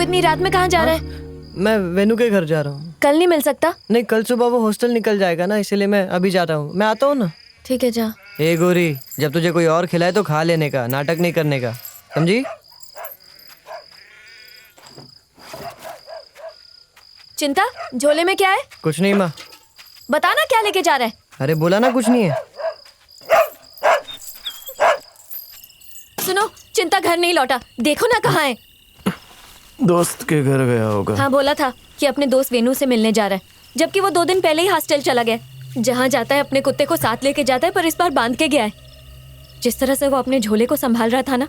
इतनी रात में कहाँ जा रहा है? मैं वेनू के घर जा रहा हूँ। कल नहीं मिल सकता? नहीं, कल सुबह वो हॉस्टल निकल जाएगा ना, इसीलिए मैं अभी जा रहा हूँ। मैं आता हूँ ना। ठीक है, जा। ए गोरी, जब तुझे कोई और खिलाए तो खा लेने का, नाटक नहीं करने का, समझी? चिंता, झोले में क्या है? कुछ नहीं माँ। बताना क्या लेके जा रहा है? अरे बोला ना कुछ नहीं है। सुनो, चिंता घर नहीं लौटा, देखो ना कहाँ है। दोस्त के घर गया होगा। हाँ, बोला था कि अपने दोस्त वेनू से मिलने जा रहा है, जबकि वो 2 दिन पहले ही हॉस्टल चला गया। जहाँ जाता है अपने कुत्ते को साथ लेके जाता है, पर इस बार बांध के गया है। जिस तरह से वो अपने झोले को संभाल रहा था ना,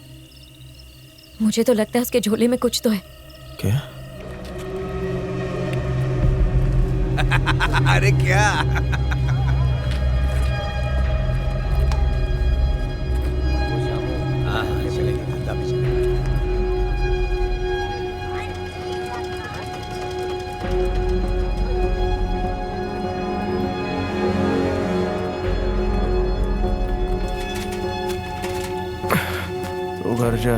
मुझे तो लगता है उसके झोले में कुछ तो है। क्या? अरे क्या? तो घर जा,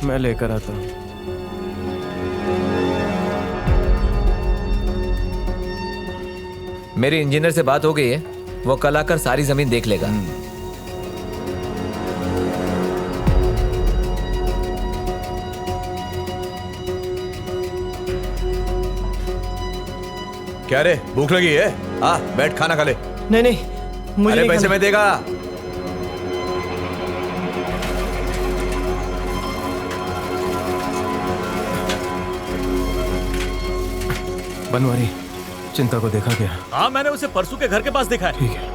मैं लेकर आता हूँ। मेरे इंजीनियर से बात हो गई है, वो कल आकर सारी जमीन देख लेगा। क्या रे, भूख लगी है? आ, बैठ खाना खा ले। नहीं नहीं, मुझे अरे नहीं पैसे खाना। मैं देगा। बनवारी, चिंता को देखा क्या? हाँ, मैंने उसे परसों के घर के पास देखा है। ठीक है।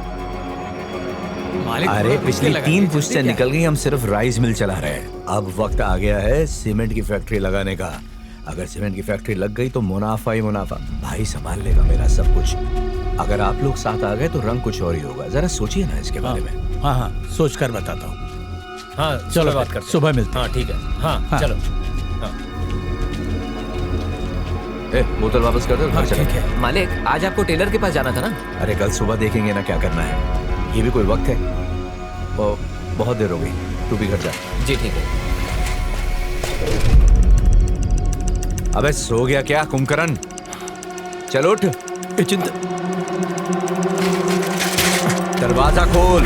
अरे पिछली 3 पुश्तें निकल गई, हम सिर्फ राइस मिल चला रहे हैं। अब वक्त आ गया है सीमेंट की फैक्ट्री लगाने का। अगर सीमेंट की फैक्ट्री लग गई तो मुनाफा ही मुनाफा। भाई संभाल लेगा मेरा सब कुछ। अगर आप लोग साथ आ गए तो रंग कुछ और ही होगा। जरा सोचिए ना इसके बारे में। हाँ हाँ, सोच कर बताता हूँ। हाँ चलो बात कर, सुबह मिलते हैं। हाँ ठीक है। हाँ चलो। बोतल वापस कर दो। हाँ, ठीक है। मालिक, आज आपको टेलर के पास जाना था ना? अरे कल सुबह देखेंगे ना क्या करना है। ये भी कोई वक्त है? ओ, बहुत देर हो गई, तू भी घर जा। जी ठीक है। अबे सो गया क्या कुंभकर्ण? चल उठ। दरवाजा खोल।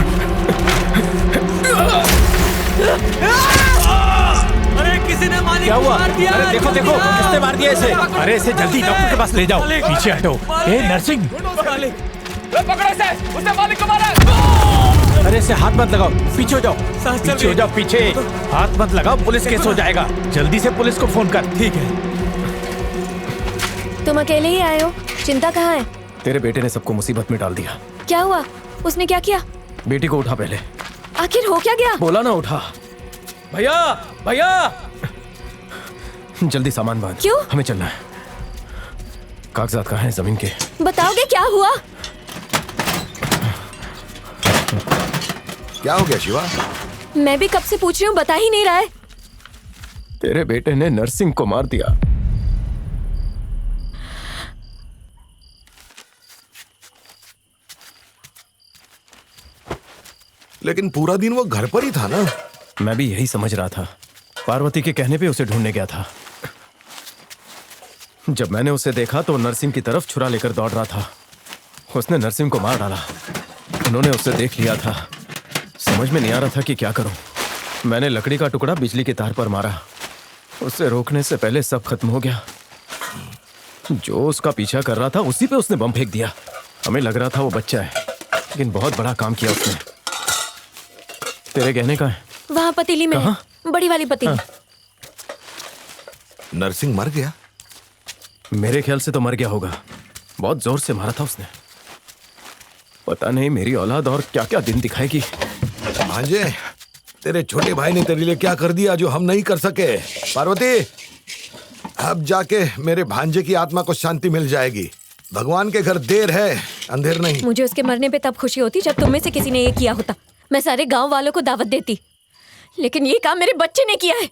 अरे किसी ने मालिक क्या हुआ? मार दिया। अरे देखो देखो, किसने मार दिया इसे? अरे इसे जल्दी डॉक्टर के पास ले जाओ। पीछे हटो। ए नर्सिंग, पकड़ो इसे, उसने मालिक को मारा। अरे इसे हाथ मत लगाओ, पीछे हो जाओ। पीछे हो जाओ, पीछे। हाथ मत लगाओ, पुलिस केस हो जाएगा। जल्दी से पुलिस को फोन कर। ठीक है। तुम अकेले ही आए हो? चिंता कहाँ है? तेरे बेटे ने सबको मुसीबत में डाल दिया। क्या हुआ? उसने क्या किया? बेटी को उठा पहले। आखिर हो क्या गया? बोला ना उठा। भैया भैया, जल्दी सामान बांध। क्यों? हमें चलना है। कागजात कहाँ हैं जमीन के? बताओगे क्या हुआ? क्या हो गया शिवा? मैं भी कब से पूछ रही हूँ, बता ही नहीं रहा है। तेरे बेटे ने नर्सिंग को मार दिया। लेकिन पूरा दिन वो घर पर ही था ना। मैं भी यही समझ रहा था। पार्वती के कहने पे उसे ढूंढने गया था। जब मैंने उसे देखा तो नरसिंह की तरफ छुरा लेकर दौड़ रहा था। उसने नरसिंह को मार डाला। उन्होंने उसे देख लिया था। समझ में नहीं आ रहा था कि क्या करूं। मैंने लकड़ी का टुकड़ा बिजली के तार पर मारा। उसे रोकने से पहले सब खत्म हो गया। जो उसका पीछा कर रहा था उसी पे उसने बम फेंक दिया। हमें लग रहा था वो बच्चा है, लेकिन बहुत बड़ा काम किया उसने। तेरे गहने का है? वहाँ पतीली में है, बड़ी वाली पतीली। नरसिंह मर गया? मेरे ख्याल से तो मर गया होगा। बहुत जोर से मारा था उसने। पता नहीं मेरी औलाद और क्या क्या दिन दिखाएगी। भांजे, तेरे छोटे भाई ने तेरे लिए क्या कर दिया जो हम नहीं कर सके। पार्वती, अब जाके मेरे भांजे की आत्मा को शांति मिल जाएगी। भगवान के घर देर है, अंधेर नहीं। मुझे उसके मरने पे तब खुशी होती जब तुम में से किसी ने ये किया होता। मैं सारे गांव वालों को दावत देती, लेकिन ये काम मेरे बच्चे ने किया है।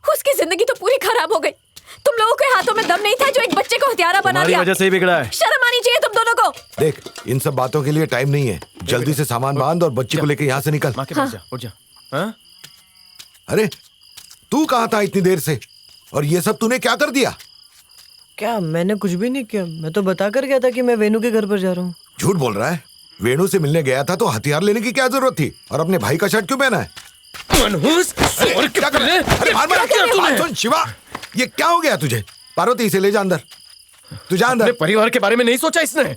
उसकी जिंदगी तो पूरी खराब हो गई। तुम लोगों के हाथों में दम नहीं था जो एक बच्चे को हत्यारा बना दिया। वजह से ही बिगड़ा है। शर्म आनी चाहिए तुम दोनों को। देख, इन सब बातों के लिए टाइम नहीं है। जल्दी से सामान बांध और बच्ची को लेकर यहाँ से निकल। माँ के पास जा, उठ जा। हाँ? अरे तू कहाँ था इतनी देर से? और ये सब तूने क्या कर दिया? क्या मैंने कुछ भी नहीं किया, मैं तो बता कर गया था कि मैं वेणु के घर पर जा रहा हूँ। झूठ बोल रहा है। वेणु से मिलने गया था तो हथियार लेने की क्या जरूरत थी? और अपने भाई का शर्ट क्यों पहना है? और क्या कर रहे हैं? अरे मार मार बात सुन शिवा, ये क्या हो गया तुझे? पार्वती इसे ले जा अंदर, तू जा अंदर। परिवार के बारे में नहीं सोचा इसने?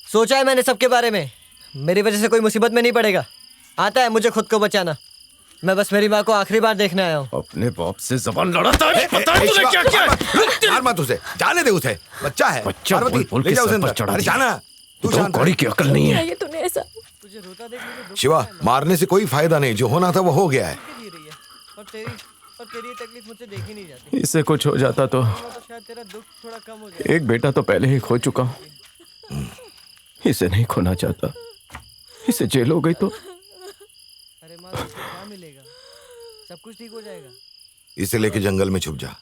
सोचा है मैंने सबके बारे में। मेरी वजह से कोई मुसीबत में नहीं पड़ेगा। आता है मुझे खुद को बचाना। मैं बस मेरी माँ को आखिरी बार देखने आया हूँ। अपने बाप से जबान लड़ाता है। पता है तूने क्या किया? मार मत उसे, जाने दे उसे, बच्चा है। बच्चा पार्वती बोल ले के जा उसे सर पर अंदर। चढ़ा अरे दिया। जाना, तू तो शांत कौड़ी रह। की अकल नहीं है। ये तूने ऐसा तुझे रोता देख मुझे दुख शिवा, मारने से कोई फायदा नहीं, जो होना था वो हो गया है। जी रही है और तेरी ये तकलीफ मुझसे देखी नहीं जाती। इससे कुछ हो जाता तो तो शायद तेरा दुख थोड़ा कम हो जाए। एक बेटा तो पहले ही खो चुका हूं। इसे नहीं खोना चाहता। इसे जेल हो गई तो अरे माँ तुझे क्या मिलेगा? सब कुछ ठीक हो जाएगा। इसे लेके जंगल में छुप जा।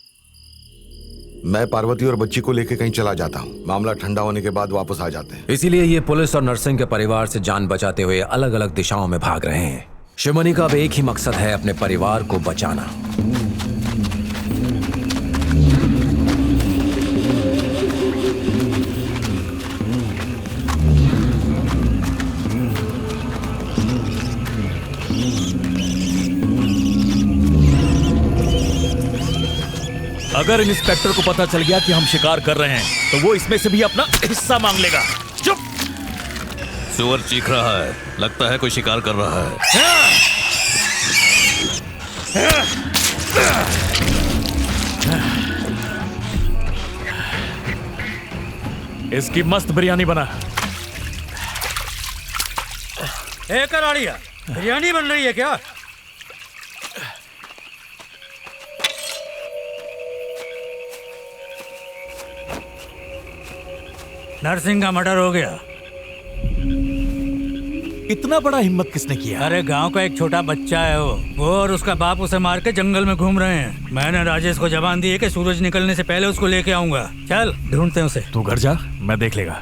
मैं पार्वती और बच्ची को लेके कहीं चला जाता हूँ। मामला ठंडा होने के बाद वापस आ जाते हैं। इसीलिए ये पुलिस और नरसिंह के परिवार से जान बचाते हुए अलग अलग दिशाओं में भाग रहे हैं। शिवमणि का अब एक ही मकसद है, अपने परिवार को बचाना। अगर इंस्पेक्टर को पता चल गया कि हम शिकार कर रहे हैं तो वो इसमें से भी अपना हिस्सा मांग लेगा। चुप! सुअर चीख रहा है, लगता है कोई शिकार कर रहा है। इसकी मस्त बिरयानी बना। ए कराड़िया, बिरयानी बन रही है क्या? नरसिंह का मर्डर हो गया। इतना बड़ा हिम्मत किसने किया? अरे गांव का एक छोटा बच्चा है वो और उसका बाप उसे मार के जंगल में घूम रहे हैं। मैंने राजेश को जबान दी है कि सूरज निकलने से पहले उसको लेके आऊंगा। चल ढूंढते हैं उसे। तू घर जा, मैं देख लेगा।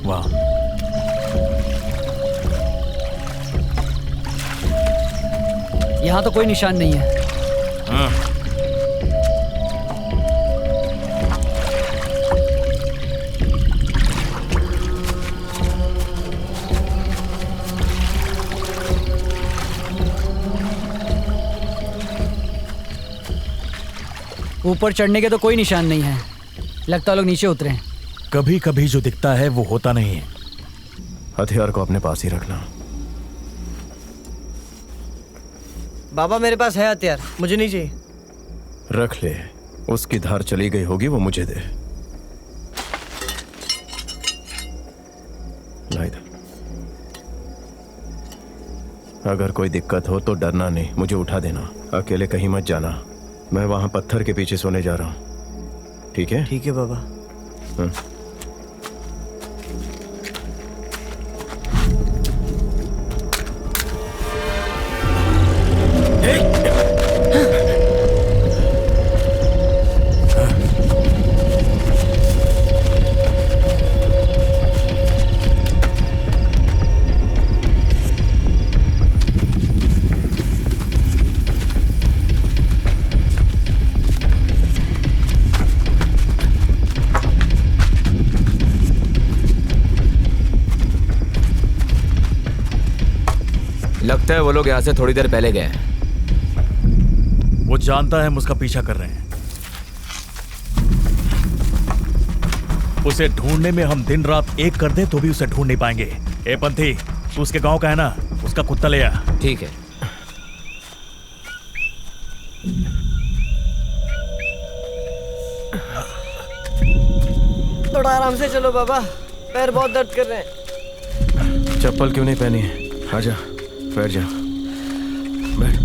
वाह, यहाँ तो कोई निशान नहीं है। ऊपर चढ़ने के तो कोई निशान नहीं है। लगता है लोग नीचे उतरे हैं। कभी कभी जो दिखता है वो होता नहीं है। हथियार को अपने पास ही रखना। बाबा मेरे पास है हथियार, मुझे नहीं चाहिए। रख ले, उसकी धार चली गई होगी, वो मुझे दे। ला इधर। अगर कोई दिक्कत हो तो डरना नहीं, मुझे उठा देना। अकेले कहीं मत जाना। मैं वहां पत्थर के पीछे सोने जा रहा हूं। ठीक है? ठीक है बाबा। हाँ। लगता है वो लोग यहाँ से थोड़ी देर पहले गए हैं। वो जानता है हम उसका पीछा कर रहे हैं। उसे ढूंढने में हम दिन रात एक कर दें तो भी उसे ढूंढ नहीं पाएंगे। ए पंथी, तू उसके गांव का है ना, उसका कुत्ता ले आ। ठीक है। थोड़ा आराम से चलो बाबा, पैर बहुत दर्द कर रहे हैं। चप्पल क्यों नहीं पहनी है? आजा, बैठ जा, बैठ।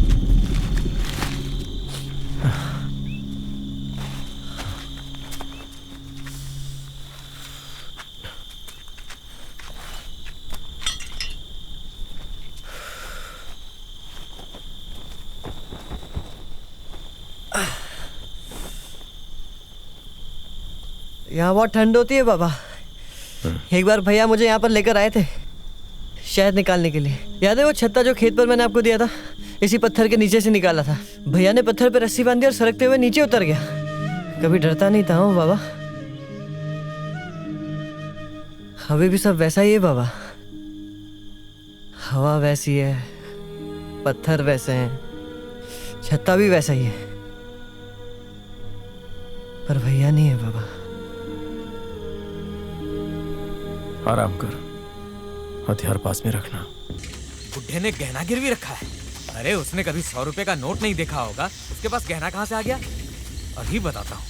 यहाँ बहुत ठंड होती है बाबा। एक बार भैया मुझे यहाँ पर लेकर आए थे शहद निकालने के लिए। याद है वो छत्ता जो खेत पर मैंने आपको दिया था? इसी पत्थर के नीचे से निकाला था। भैया ने पत्थर पे रस्सी बांधी और सरकते हुए नीचे उतर गया। कभी डरता नहीं था हूँ बाबा। अभी भी सब वैसा ही है बाबा। हवा वैसी है, पत्थर वैसे हैं, छत्ता भी वैसा ही है, पर भैया नहीं है बाबा। आराम कर, हथियार पास में रखना। बुढ़े ने गहना गिरवी रखा है। अरे उसने कभी 100 रुपए का नोट नहीं देखा होगा, उसके पास गहना कहाँ से आ गया? अभी बताता हूँ।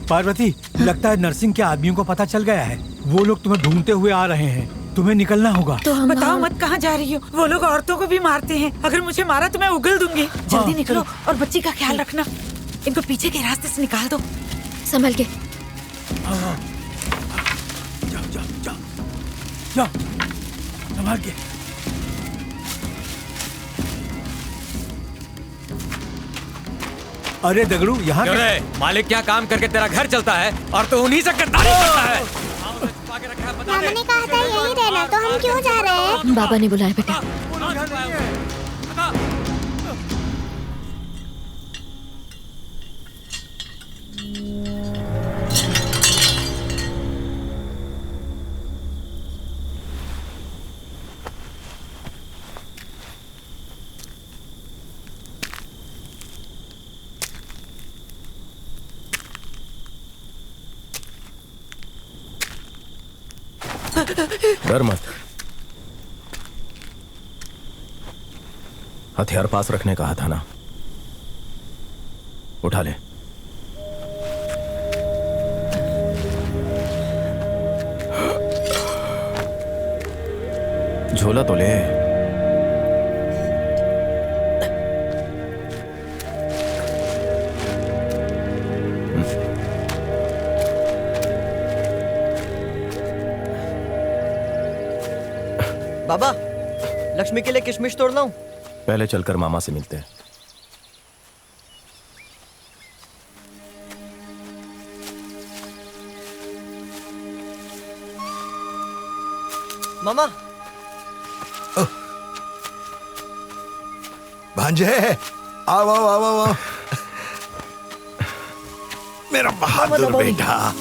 पार्वती, लगता है नरसिंह के आदमियों को पता चल गया है। वो लोग तुम्हें ढूंढते हुए आ रहे हैं। तुम्हें निकलना होगा। तो हम बताओ मत, कहाँ जा रही हो? वो लोग औरतों को भी मारते हैं। अगर मुझे मारा तो मैं उगल दूंगी। जल्दी निकलो और बच्ची का ख्याल रखना। इनको पीछे के रास्ते से निकाल दो। संभल के। जाओ, संभाल के। अरे दगड़ू, यहाँ मालिक क्या काम करके तेरा घर चलता है और तो उन्हीं से गद्दारी करता है। मामा ने कहा था यहीं रहना, तो हम क्यों जा रहे हैं? बाबा ने बुलाया बेटा। डर मत, हथियार पास रखने कहा था ना, उठा ले। झोला तो ले। बाबा, लक्ष्मी के लिए किशमिश तोड़ लाऊं? पहले चलकर मामा से मिलते हैं। मामा। भांजे, आओ आओ आओ आओ। मेरा बहादुर बेटा।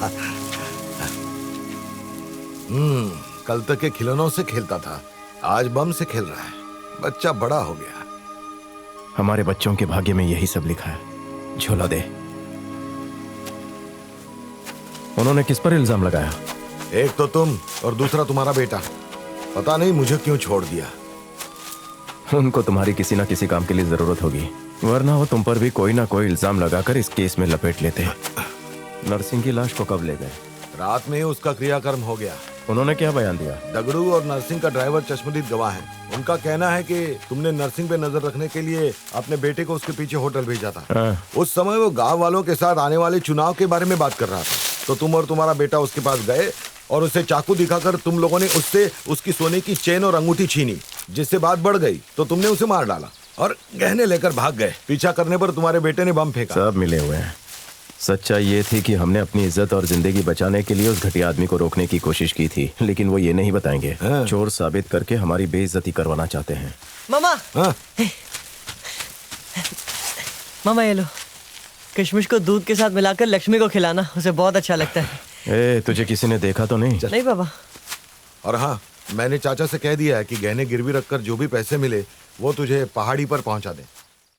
कल तक के खिलौनों से खेलता था, आज बम से खेल रहा है। बच्चा बड़ा हो गया। हमारे बच्चों के भाग्य में यही सब लिखा है। झोला दे। उन्होंने किस पर इल्जाम लगाया? एक तो तुम और दूसरा तुम्हारा बेटा। पता नहीं मुझे क्यों छोड़ दिया। उनको तुम्हारी किसी ना किसी काम के लिए जरूरत होगी, वरना वो तुम पर भी कोई ना कोई इल्जाम लगाकर इस केस में लपेट लेते। नरसिंह की लाश को कब ले गए? रात में ही उसका क्रियाकर्म हो गया। उन्होंने क्या बयान दिया? दगड़ू और नरसिंह का ड्राइवर चश्मदीद गवाह है। उनका कहना है कि तुमने नरसिंह पे नजर रखने के लिए अपने बेटे को उसके पीछे होटल भेजा था। उस समय वो गांव वालों के साथ आने वाले चुनाव के बारे में बात कर रहा था, तो तुम और तुम्हारा बेटा उसके पास गए और उसे चाकू दिखाकर तुम लोगों ने उससे उसकी सोने की चेन और अंगूठी छीनी, जिससे बात बढ़ गई तो तुमने उसे मार डाला और गहने लेकर भाग गए। पीछा करने पर तुम्हारे बेटे ने बम फेंका। सब मिले हुए हैं। सच्चाई ये थी कि हमने अपनी इज्जत और जिंदगी बचाने के लिए उस घटिया आदमी को रोकने की कोशिश की थी, लेकिन वो ये नहीं बताएंगे। चोर साबित करके हमारी बेइज्जती करवाना चाहते हैं। मामा। मामा ये लो, किशमिश को दूध के साथ मिलाकर लक्ष्मी को खिलाना, उसे बहुत अच्छा लगता है। तुझे किसी ने देखा तो नहीं? नहीं बाबा। और हाँ, मैंने चाचा से कह दिया है कि गहने गिरवी रखकर जो भी पैसे मिले वो तुझे पहाड़ी पर पहुंचा दे।